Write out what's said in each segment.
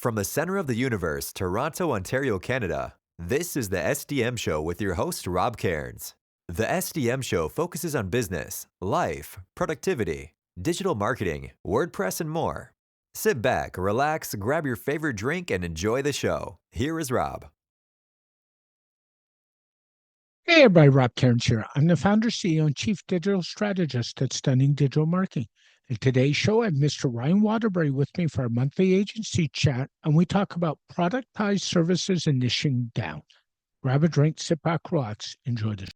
From the center of the universe, Toronto, Ontario, Canada, this is the SDM Show with your host, Rob Cairns. The SDM Show focuses on business, life, productivity, digital marketing, WordPress, and more. Sit back, relax, grab your favorite drink, and enjoy the show. Here is Rob. Hey everybody, Rob Cairns here. I'm the founder, CEO, and Chief Digital Strategist at Stunning Digital Marketing. In today's show, I have Mr. Ryan Waterbury with me for our monthly agency chat, and we talk about productized services and niching down. Grab a drink, sit back, relax, enjoy the show.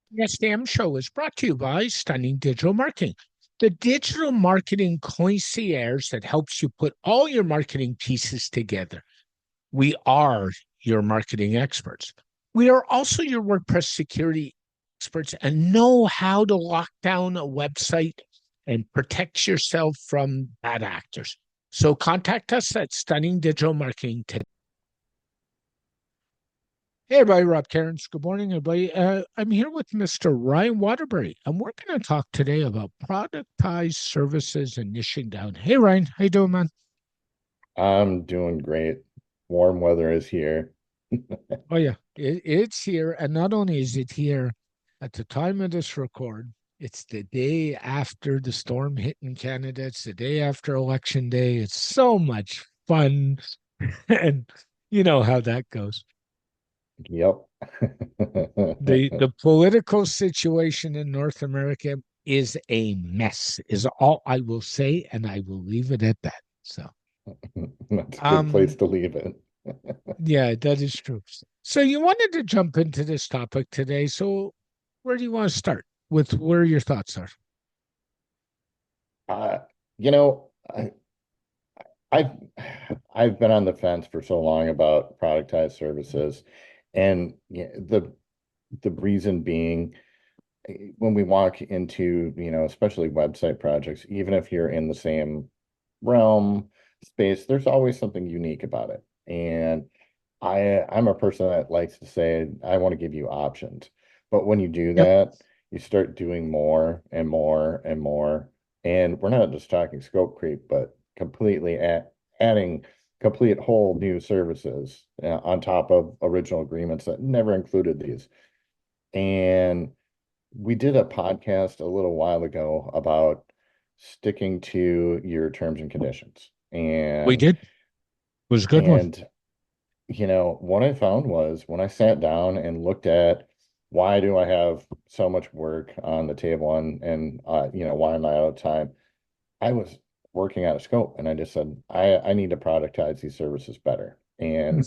The SDM Show is brought to you by Stunning Digital Marketing, the digital marketing concierge that helps you put all your marketing pieces together. We are your marketing experts. We are also your WordPress security experts and know how to lock down a website and protect yourself from bad actors. So contact us at Stunning Digital Marketing today. Hey everybody, Rob Cairns. Good morning, everybody. I'm here with Mr. Ryan Waterbury, and we're going to talk today about productized services and niching down. Hey Ryan, how you doing, man? I'm doing great. Warm weather is here. Oh yeah, it's here, and not only is it here at the time of this record, it's the day after the storm hit in Canada. It's the day after Election Day. It's so much fun, and you know how that goes. Yep. The political situation in North America is a mess, is all I will say, and I will leave it at that. So That's a good place to leave it. Yeah, that is true. So you wanted to jump into this topic today. So where do you want to start with where your thoughts are? Uh, you know, I, I've I've been on the fence for so long about productized services, and the reason being, when we walk into, especially website projects, even if you're in the same realm space, there's always something unique about it. And I'm a person that likes to say, I want to give you options. But when you do Yep. that, you start doing more and more and more. And we're not just talking scope creep, but completely adding complete whole new services on top of original agreements that never included these. And we did a podcast a little while ago about sticking to your terms and conditions. We And did. It was a good one. and what I found was when I sat down and looked at why do I have so much work on the table and why am I out of time? I was working out of scope, and I just said, I need to productize these services better and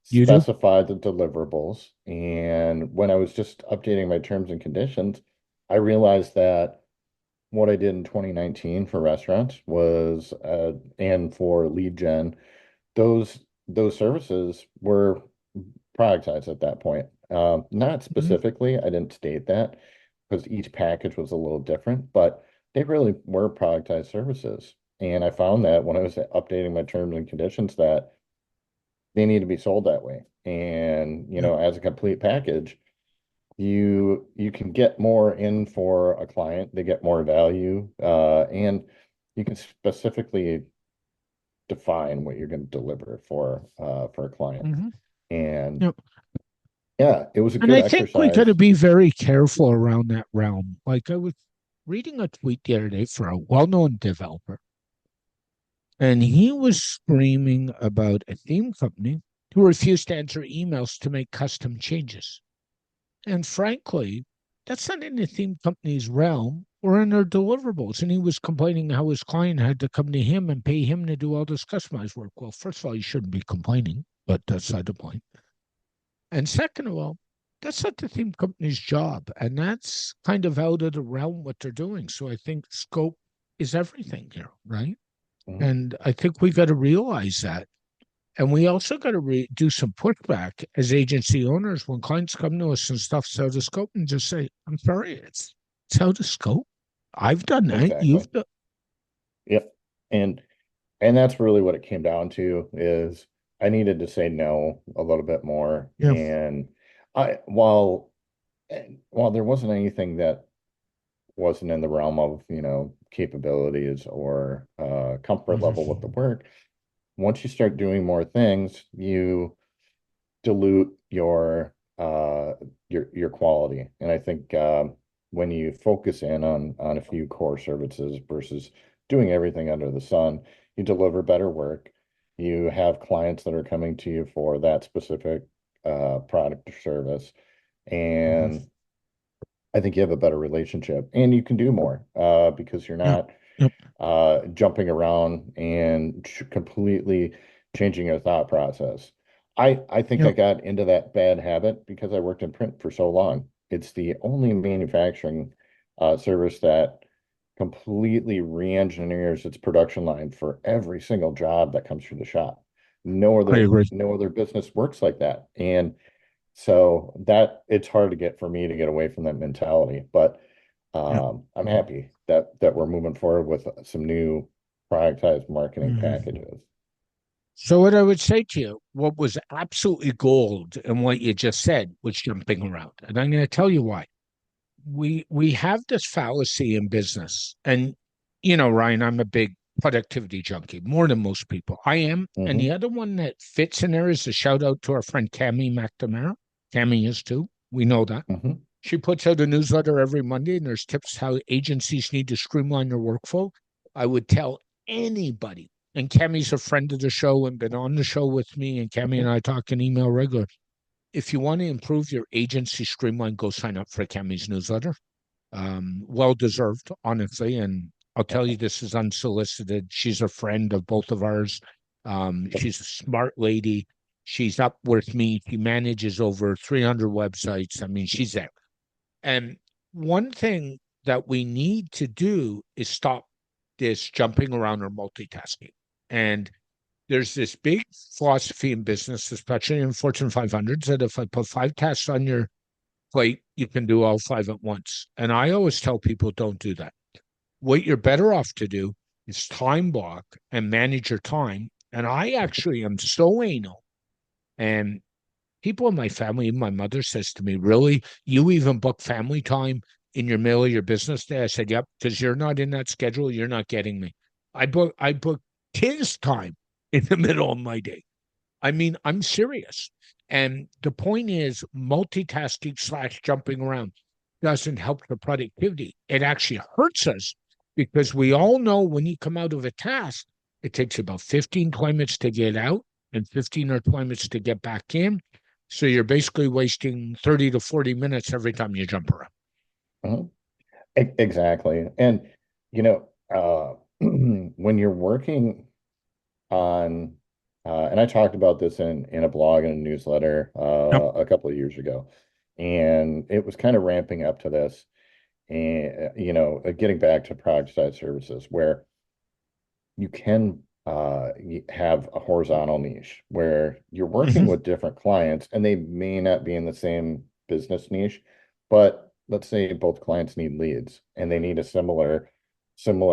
You do? specify the deliverables. And when I was just updating my terms and conditions, I realized that what I did in 2019 for restaurants was, and for lead gen, those those services were productized at that point. Not Mhm. specifically, I didn't state that because each package was a little different, but they really were productized services. And I found that when I was updating my terms and conditions that they need to be sold that way. And, Yep. as a complete package, you can get more in for a client, they get more value, and you can specifically define what you're going to deliver for a client. Mhm. And Yep. yeah, it was a And good I think we got to exercise. be very careful around that realm. Like I was reading a tweet the other day for a well-known developer, and he was screaming about a theme company who refused to answer emails to make custom changes. And frankly, that's not in the theme company's realm or in their deliverables. And he was complaining how his client had to come to him and pay him to do all this customized work. Well, first of all, you shouldn't be complaining, but that's not the point. And second of all, that's not the theme company's job. And that's kind of out of the realm what they're doing. So I think scope is everything here, right? Mhm. And I think we got to realize that. And we also got to do some pushback as agency owners when clients come to us and stuff's out of scope and just say, I'm sorry, it's out of scope. I've done that. Exactly. You've done. Yep. And and that's really what it came down to is I needed to say no a little bit more. Yeah. And I while there wasn't anything that wasn't in the realm of, capabilities or comfort level with the Mhm. work. Once you start doing more things, you dilute your quality. And I think when you focus in on a few core services versus doing everything under the sun, you deliver better work. You have clients that are coming to you for that specific product or service, Mhm. and I think you have a better relationship, and you can do more because you're Yep. not Yep. jumping around and completely changing your thought process. I think I Yep. got into that bad habit because I worked in print for so long. It's the only manufacturing service that completely re-engineers its production line for every single job that comes through the shop. I agree. No other business works like that. And so that it's hard to get for me to get away from that mentality. But Yep. I'm happy that we're moving forward with some new productized marketing Mhm. packages. So what I would say to you, what was absolutely gold in what you just said was jumping around. And I'm going to tell you why. We have this fallacy in business. And Ryan, I'm a big productivity junkie, more than most people. I am. And Hmm. the other one that fits in there is a shout out to our friend Cami McNamara. Cami is too. We know that. Hmm. She puts out a newsletter every Monday, and there's tips how agencies need to streamline their workflow. I would tell anybody, and Cami's a friend of the show and been on the show with me, and Cami and I talk in email regular. If you want to improve your agency streamline, go sign up for Cami's newsletter. Well deserved, honestly. And I'll tell you, this is unsolicited. She's a friend of both of ours. She's a smart lady. She's up with me. She manages over 300 websites. I mean, she's there. And one thing that we need to do is stop this jumping around or multitasking. And there's this big philosophy in business, especially in Fortune 500s, that if I put 5 tasks on your plate, you can do all 5 at once. And I always tell people don't do that. What you're better off to do is time block and manage your time. And I actually am so anal. And people in my family, even my mother says to me, really? You even book family time in your middle of your business day? I said, yep, because you're not in that schedule, you're not getting me. I book kids time in the middle of my day. I mean, I'm serious. And the point is, multitasking slash jumping around doesn't help the productivity. It actually hurts us because we all know when you come out of a task, it takes about 15, 20 minutes to get out and 15 or 20 minutes to get back in. So you're basically wasting 30 to 40 minutes every time you jump around. Hmm. Exactly. And, you know, when you're working on, and I talked about this in a blog and a newsletter Yep. a couple of years ago, and it was kind of ramping up to this, and getting back to productized services where you can have a horizontal niche where you're working Mm-hmm. with different clients and they may not be in the same business niche, but let's say both clients need leads and they need a similar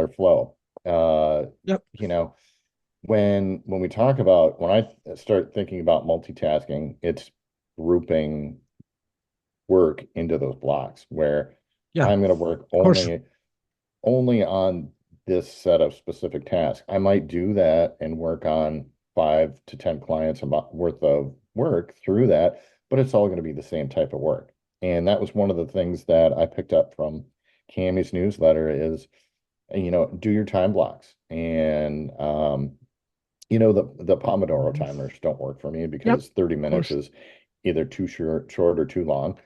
flow. Uh, Yep. you know, when I start thinking about multitasking, it's grouping work into those blocks where Yeah. Of I'm going to work course. only on this set of specific tasks. I might do that and work on 5 to 10 clients worth of work through that, but it's all going to be the same type of work. And that was one of the things that I picked up from Cammy's newsletter is, do your time blocks. And the Pomodoro timers don't work for me Yep. because 30 Of minutes course. is either too short or too long.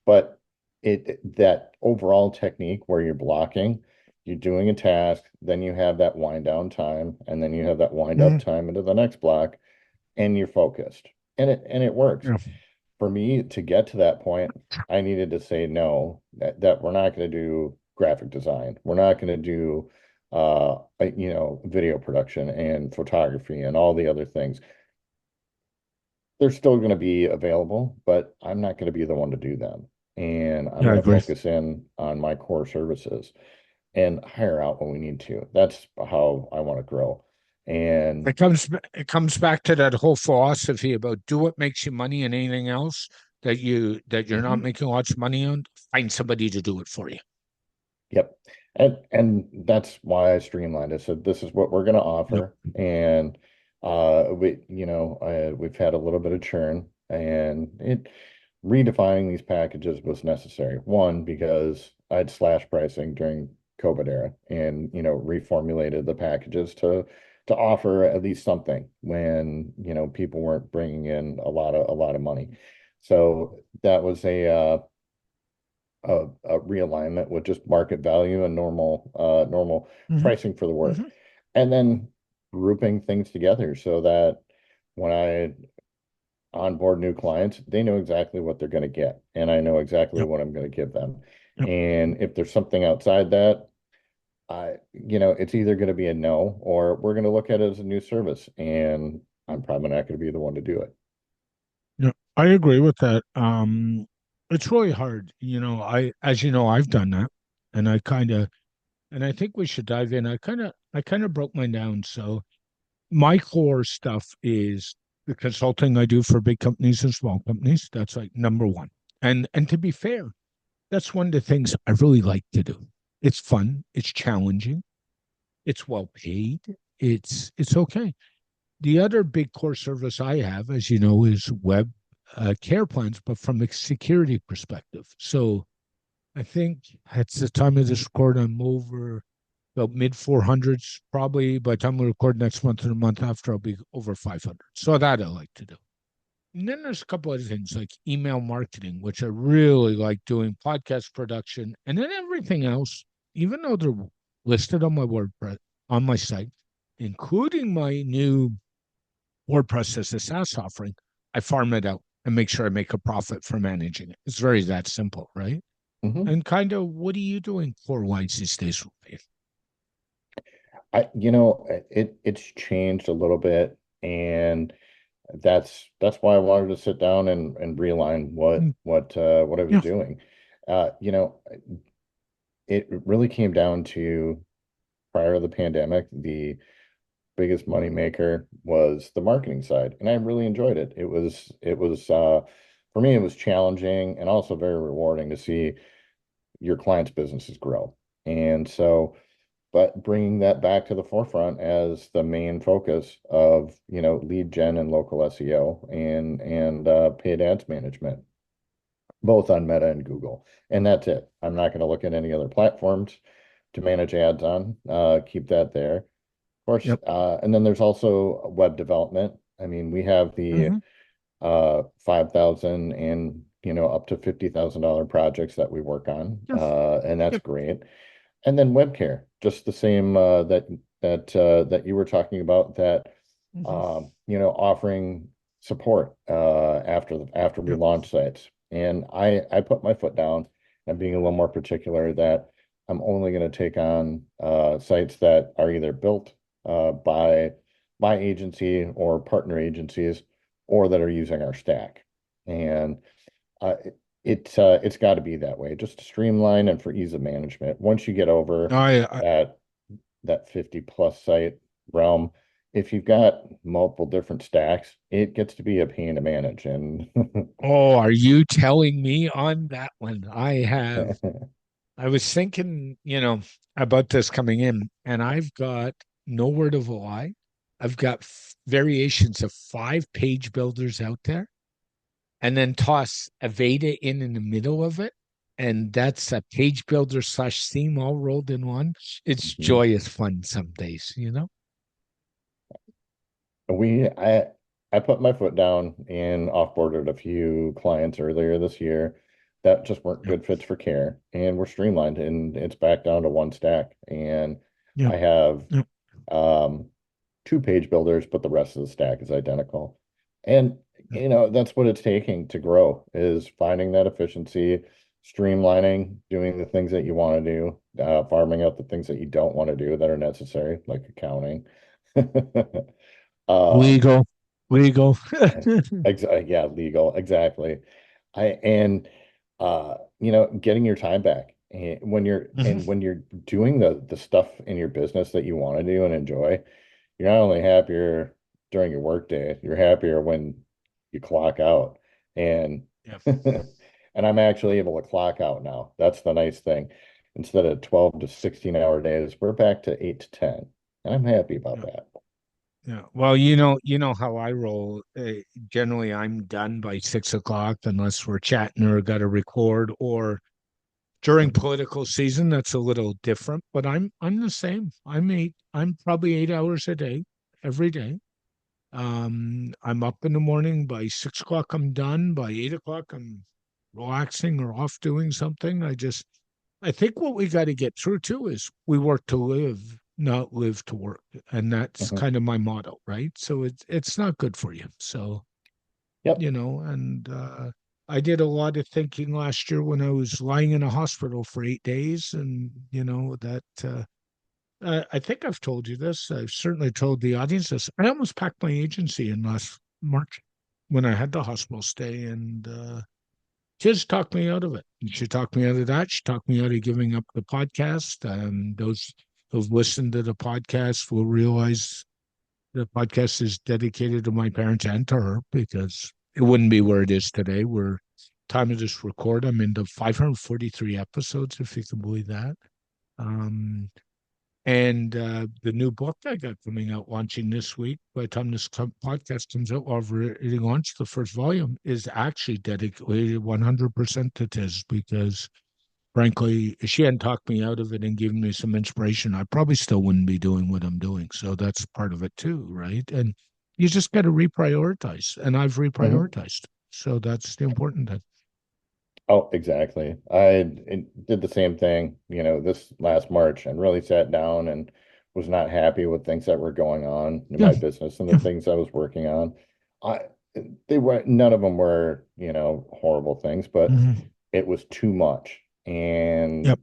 But that overall technique where you're blocking, you're doing a task, then you have that wind down time, and then you have that wind up Mhm. time into the next block, and you're focused. And it works. Yeah. For me to get to that point, I needed to say no, that we're not going to do graphic design. We're not going to do video production and photography and all the other things. They're still going to be available, but I'm not going to be the one to do them. And I'm Yeah, I going to agree. focus in on my core services and hire out when we need to. That's how I want to grow. And It comes back to that whole philosophy about do what makes you money and anything else that you're not mhm, making lots of money on, find somebody to do it for you. yep. And that's why I streamlined. I said, this is what we're going to Yep. offer. And we've had a little bit of churn, and redefining these packages was necessary. One, because I'd slashed pricing during COVID era and, reformulated the packages to offer at least something when, people weren't bringing in a lot of money. So that was a realignment with just market value and normal Hmm. pricing for the work, Hmm. and then grouping things together so that when I onboard new clients, they know exactly what they're going to get, and I know exactly Yep. what I'm going to give them. Yep. And if there's something outside that, it's either going to be a no, or we're going to look at it as a new service, and I'm probably not going to be the one to do it. Yeah, I agree with that. It's really hard. As you know, I've done that, and and I think we should dive in. I kind of broke mine down. So my core stuff is the consulting I do for big companies and small companies. That's like number one. And to be fair, that's one of the things I really like to do. It's fun. It's challenging. It's well paid. It's okay. The other big core service I have, as you know, is web care plans, but from a security perspective. So I think at the time of this record, I'm over about mid 400s. Probably by the time we record next month or the month after, I'll be over 500. So that I like to do. And then there's a couple other things like email marketing, which I really like doing, podcast production, and then everything else, even though they're listed on my WordPress on my site, including my new WordPress as a SaaS offering, I farm it out and make sure I make a profit for managing it. It's very that simple, right? Mhm. And kind of, what are you doing core wise these days, Ruby? It's changed a little bit, and that's why I wanted to sit down and realign Mm. what I was Yeah. doing. Uh, you know, it really came down to, prior to the pandemic, the biggest money maker was the marketing side, and I really enjoyed it. It was for me, it was challenging and also very rewarding to see your clients' businesses grow. And so, but bringing that back to the forefront as the main focus of, lead gen and local SEO and paid ads management, both on Meta and Google. And that's it. I'm not going to look at any other platforms to manage ads on. Keep that there. Of course, Yep. and then there's also web development. I mean, we have the Mm-hmm. 5,000 and, up to $50,000 projects that we work on, Yep. and that's Yep. great. And then web care, just the same that you were talking about, that Mm-hmm. offering support after we Yep. launch sites. And I put my foot down and being a little more particular that I'm only going to take on sites that are either built by my agency or partner agencies, or that are using our stack. And uh, it's got to be that way, just to streamline and for ease of management. Once you get over I that 50 plus site realm, if you've got multiple different stacks, it gets to be a pain to manage. And Oh, are you telling me on that one? I was thinking, about this coming in, and I've got no word of a lie. I've got variations of 5 page builders out there, and then toss Aveda in the middle of it. And that's a page builder slash theme all rolled in one. It's Mhm. joyous fun some days. we I put my foot down and offboarded a few clients earlier this year that just weren't Yep. good fits for care, and we're streamlined, and it's back down to one stack. And Yep. I have Yep. um 2 page builders, but the rest of the stack is identical. And Yep. that's what it's taking to grow, is finding that efficiency, streamlining, doing the things that you want to do, farming out the things that you don't want to do that are necessary, like accounting. Um, Legal. Legal. yeah, legal, exactly. And getting your time back. And Mhm. when you're doing the stuff in your business that you want to do and enjoy, you're not only happier during your work day, you're happier when you clock out. And Yeah. and I'm actually able to clock out now. That's the nice thing, instead of 12 to 16-hour days, we're back to 8 to 10. And I'm happy about Yeah. that. Yeah. Well, you know how I roll. Generally, I'm done by 6 o'clock unless we're chatting or got to record. Or during Mhm. political season, that's a little different. But I'm the same. I'm probably 8 hours a day, every day. I'm up in the morning. By 6 o'clock, I'm done. By 8 o'clock, I'm relaxing or off doing something. I think what we got to get through too is we work to live, not live to work, and that's Mhm. kind of my motto, right? So it's not good for you. So Yep. and I did a lot of thinking last year when I was lying in a hospital for 8 days, and that. I think I've told you this. I've certainly told the audience this. I almost packed my agency in last March when I had the hospital stay, and she just talked me out of it. And she talked me out of that. She talked me out of giving up the podcast. Those who've listened to the podcast will realize the podcast is dedicated to my parents and to her because it wouldn't be where it is today. We're time of this record, I'm into 543 episodes, if you can believe that. Um, and the new book I got coming out, launching this week, by the time this podcast comes out, I've already launched the first volume, is actually dedicated 100% to Tiz because, frankly, if she hadn't talked me out of it and given me some inspiration, I probably still wouldn't be doing what I'm doing. So that's part of it too, right? And you just got to reprioritize, and I've Mhm. reprioritized. So that's the important thing. Oh, exactly. Did the same thing, this last March and really sat down and was not happy with things that were going on in Yeah, my business and the yeah, things I was working on. I they were none of them were, horrible things, but mhm, it was too much. And, yep,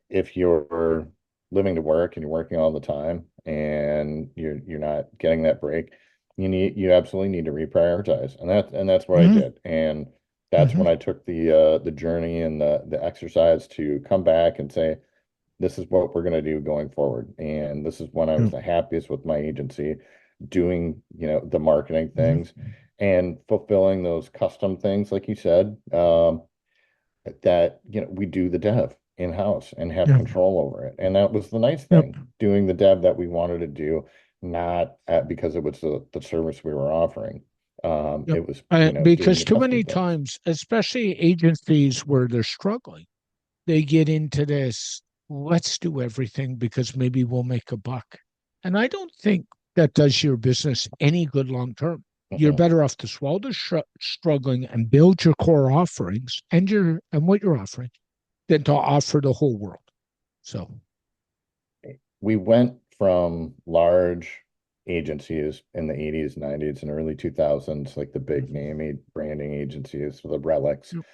if you're living to work and you're working all the time and you're not getting that break, you absolutely need to reprioritize. And that's what I mhm, did. And that's mhm, when I took the journey and the exercise to come back and say, this is what we're going to do going forward. And this is when I was yep, the happiest with my agency, doing, the marketing mhm, things and fulfilling those custom things, like you said. That we do the dev in-house and have yep, control over it. And that was the nice yep. thing, doing the dev that we wanted to do, not because it was the service we were offering. Yep. It was, doing Because the too custom many things. times, especially agencies where they're struggling, they get into this, let's do everything because maybe we'll make a buck. And I don't think that does your business any good long term. You're Mhm. better off to swallow the struggling and build your core offerings and what you're offering than to offer the whole world. So, We went from large agencies in the 80s, 90s, and early 2000s, like the big mhm, name branding agencies, the relics, yep,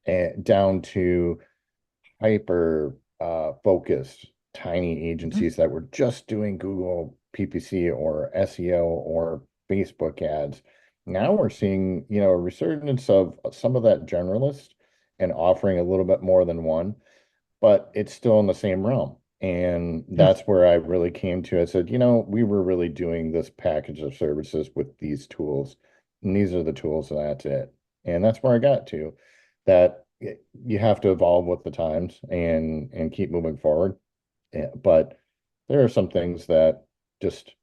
and down to hyper focused tiny mhm, agencies that were just doing Google PPC or SEO or Facebook ads. Now we're seeing, a resurgence of some of that generalist and offering a little bit more than one, but it's still in the same realm. And yep, that's where I really came to. I said, we were really doing this package of services with these tools, and these are the tools, and that's it. And that's where I got to, that you have to evolve with the times and keep moving forward. But there are some things that just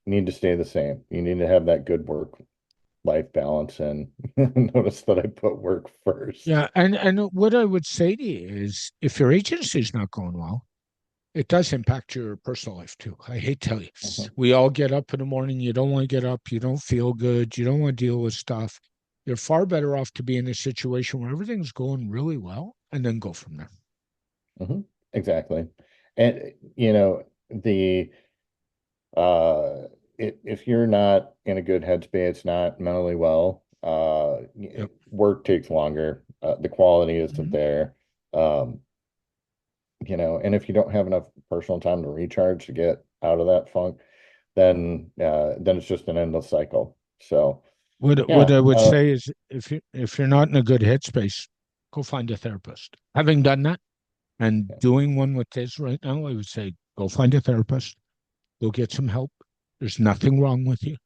need to stay the same. You need to have that good work life balance, and notice that I put work first. yeah. And what I would say to you is, if your agency is not going well, it does impact your personal life too. I hate to tell you. Mhm. We all get up in the morning. You don't want to get up. You don't feel good. You don't want to deal with stuff. You're far better off to be in a situation where everything's going really well and then go from there. Mhm. Exactly. And the if you're not in a good headspace, not mentally well, Yep. work takes longer. The quality isn't Mhm. there. Um, and if you don't have enough personal time to recharge to get out of that funk, then it's just an endless cycle. So What yeah, I would say is, if you're not in a good headspace, go find a therapist. Having done that and doing one with this right now, I would say go find a therapist. Go get some help. There's nothing wrong with you.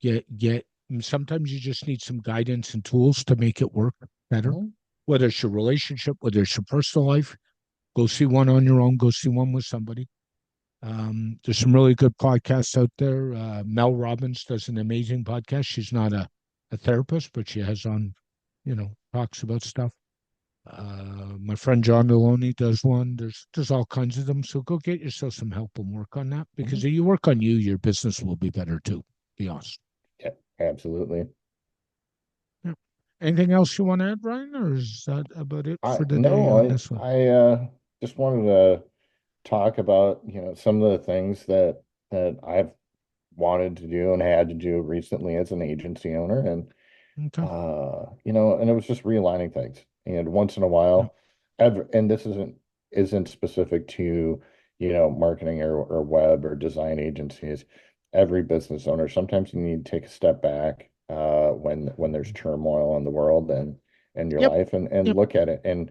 Get sometimes you just need some guidance and tools to make it work better. Mhm. whether it's your relationship, whether it's your personal life. Go see one on your own. Go see one with somebody. There's some really good podcasts out there. Mel Robbins does an amazing podcast. She's not a therapist, but she has on, talks about stuff. My friend John Maloney does one. There's all kinds of them. So go get yourself some help and work on that, because if you work on you, your business will be better too. Be honest. Yeah, absolutely. Yeah. Anything else you want to add, Ryan, or is that about it for the day No, on this one? I just wanted to talk about, some of the things that I've wanted to do and had to do recently as an agency owner. And Okay. and it was just realigning things. And once in a Yeah. while, and this isn't specific to, marketing or web or design agencies. Every business owner, sometimes you need to take a step back when there's turmoil in the world and your Yep. life, and Yep. look at it and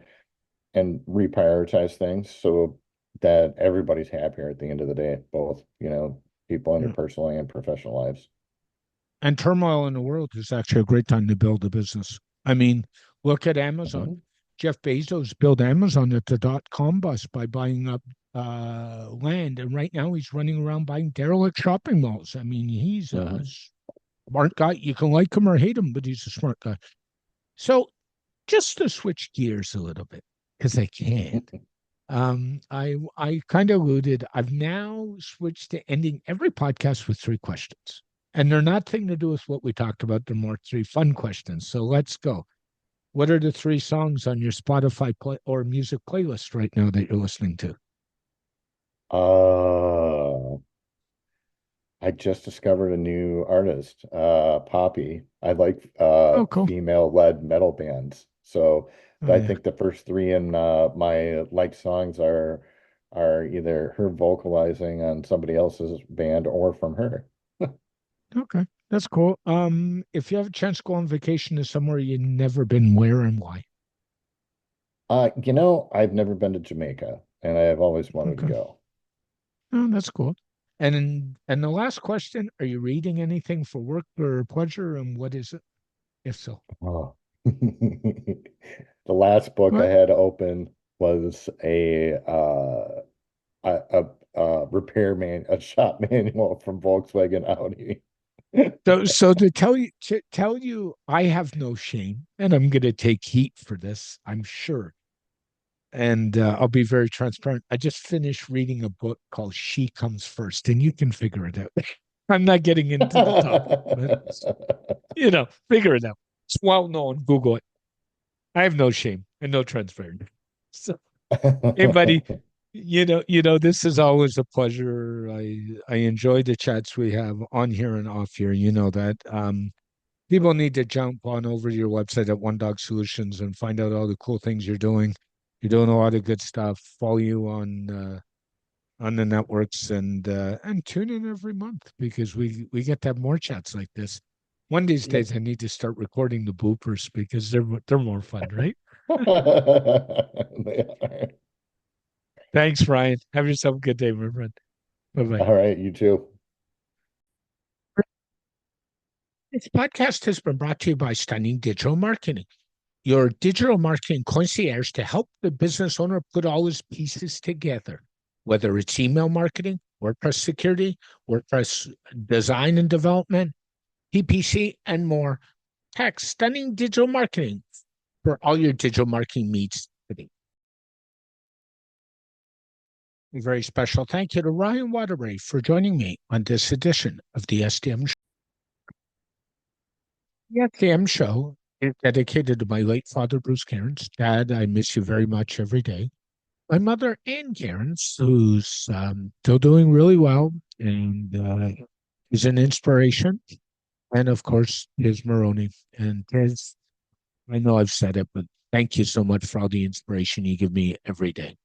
reprioritize things so that everybody's happier at the end of the day, both, people in your Yeah. personal and professional lives. And turmoil in the world is actually a great time to build a business. I mean, look at Amazon. Mhm. Jeff Bezos built Amazon at the .com bust by buying up land, and right now he's running around buying derelict shopping malls. I mean, he's a smart guy. You can like him or hate him, but he's a smart guy. So just to switch gears a little bit, because I can. I kind of alluded. I've now switched to ending every podcast with three questions, and they're nothing to do with what we talked about. They're more three fun questions. So let's go. What are the three songs on your Spotify or music playlist right now that you're listening to? Uh, I just discovered a new artist, Poppy. I like Oh, cool. female-led metal bands. So Oh, I yeah. think the first three in my like songs are either her vocalizing on somebody else's band or from her. Okay. That's cool. If you have a chance to go on vacation to somewhere you've never been, where and why? I've never been to Jamaica, and I have always wanted to Okay. go. Oh, that's cool. And the last question, are you reading anything for work or pleasure, and what is it? If so. Oh. The last book I What? had open was a shop manual from Volkswagen Audi. So to tell you, I have no shame, and I'm going to take heat for this, I'm sure. And I'll be very transparent. I just finished reading a book called She Comes First, and you can figure it out. I'm not getting into the topic, but figure it out. It's well known. Google it. I have no shame and no transparency. So, hey, buddy, this is always a pleasure. I enjoy the chats we have on here and off here. You know that. People need to jump on over to your website at One Dog Solutions and find out all the cool things you're doing. You're doing a lot of good stuff. Follow you on the networks and tune in every month, because we get to have more chats like this. One of these Yep. days, I need to start recording the bloopers because they're more fun, right? They are. Thanks, Ryan. Have yourself a good day, my friend. Bye bye. All right, you too. This podcast has been brought to you by Stunning Digital Marketing, your digital marketing concierge to help the business owner put all his pieces together, whether it's email marketing, WordPress security, WordPress design and development, PPC, and more. Text Stunning Digital Marketing for all your digital marketing needs today. A very special thank you to Ryan Waterbury for joining me on this edition of the SDM Show. The SDM Show is dedicated to my late father, Bruce Cairns. Dad, I miss you very much every day. My mother, Ann Cairns, who's still doing really well and is an inspiration. And of course, Tiz Maroney. And Tiz, I know I've said it, but thank you so much for all the inspiration you give me every day.